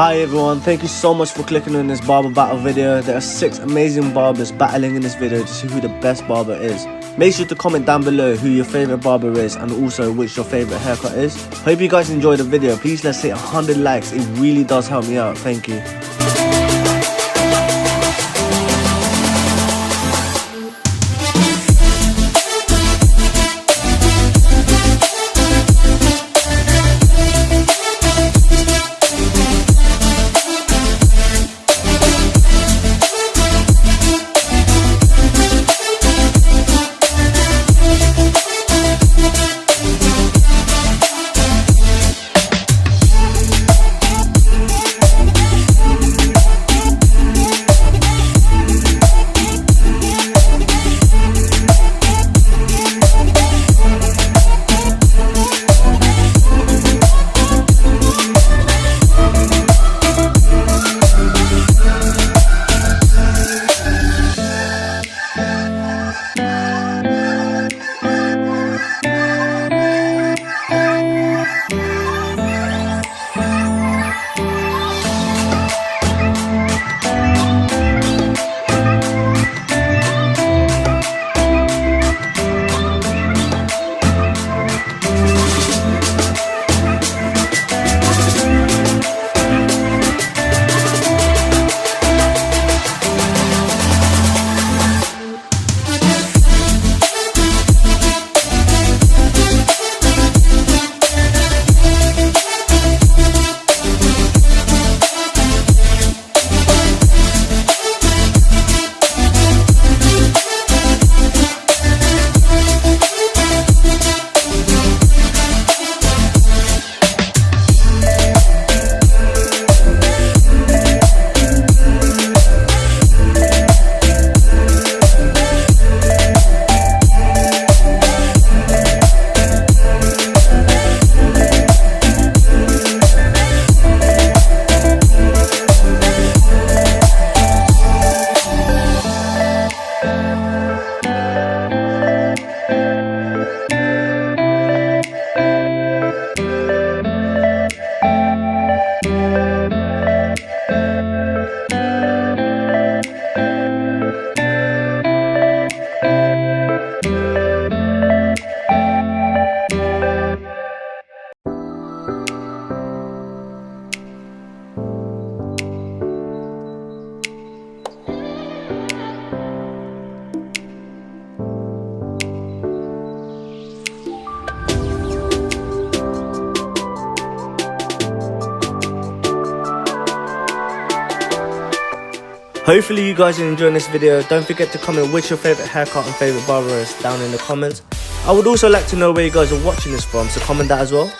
Hi everyone, thank you so much for clicking on this barber battle video. There are 6 amazing barbers battling in this video to see who the best barber is. Make sure to comment down below who your favourite barber is and also which your favourite haircut is. Hope you guys enjoyed the video. Please let's hit 100 likes, it really does help me out, thank you. Hopefully you guys are enjoying this video. Don't forget to comment which your favourite haircut and favourite barber is down in the comments. I would also like to know where you guys are watching this from, so comment that as well.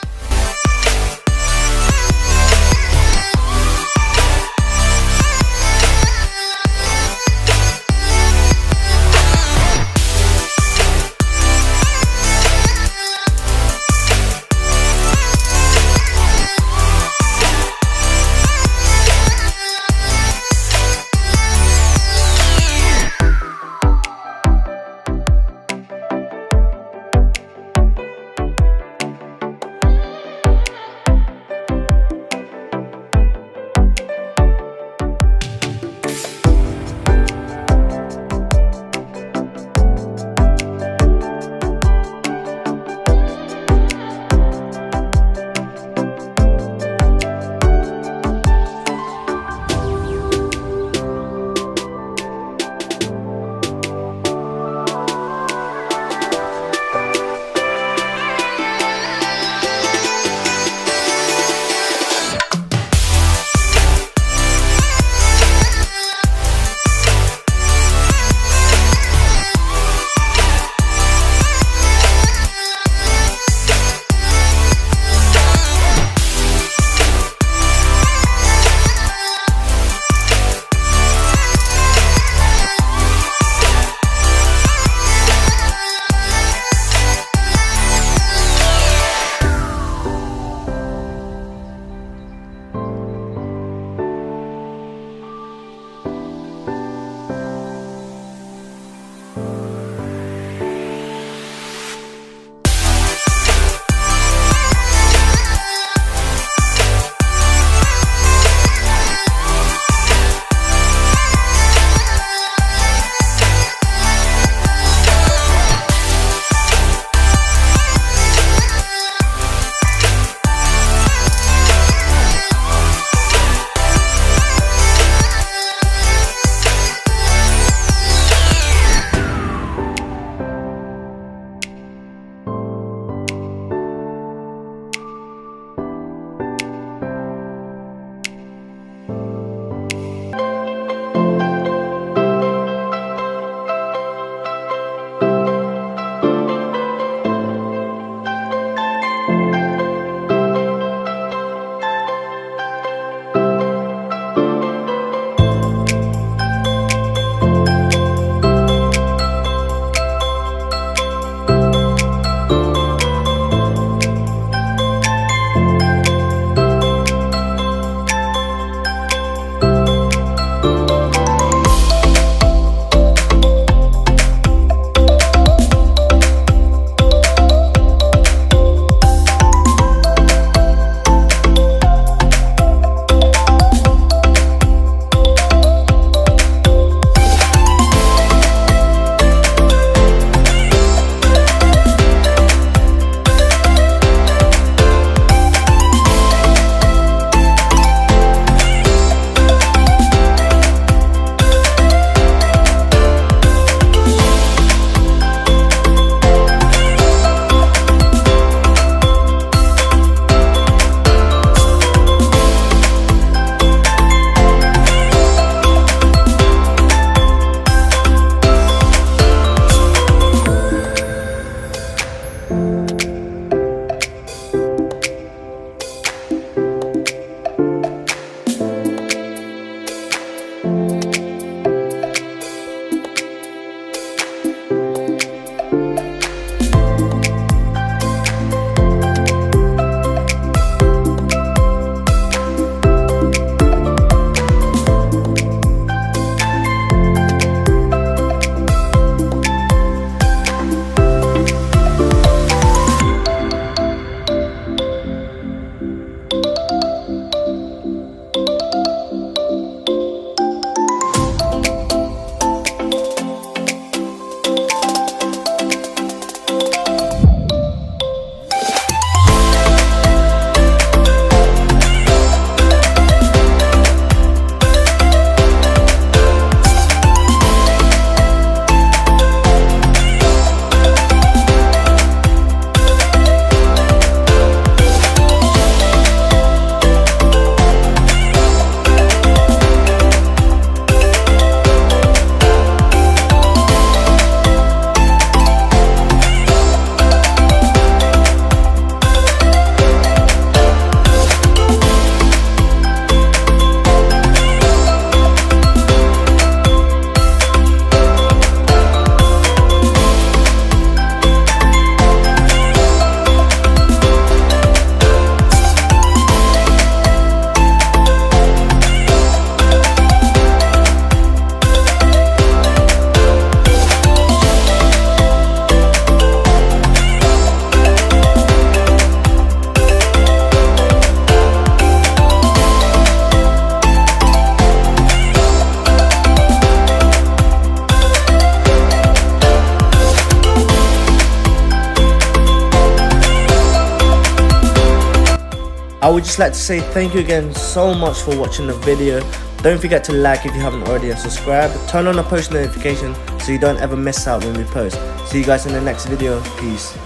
would just like to say thank you again so much for watching the video. Don't forget to like if you haven't already and subscribe. Turn on the post notification so you don't ever miss out when we post. See you guys in the next video. Peace.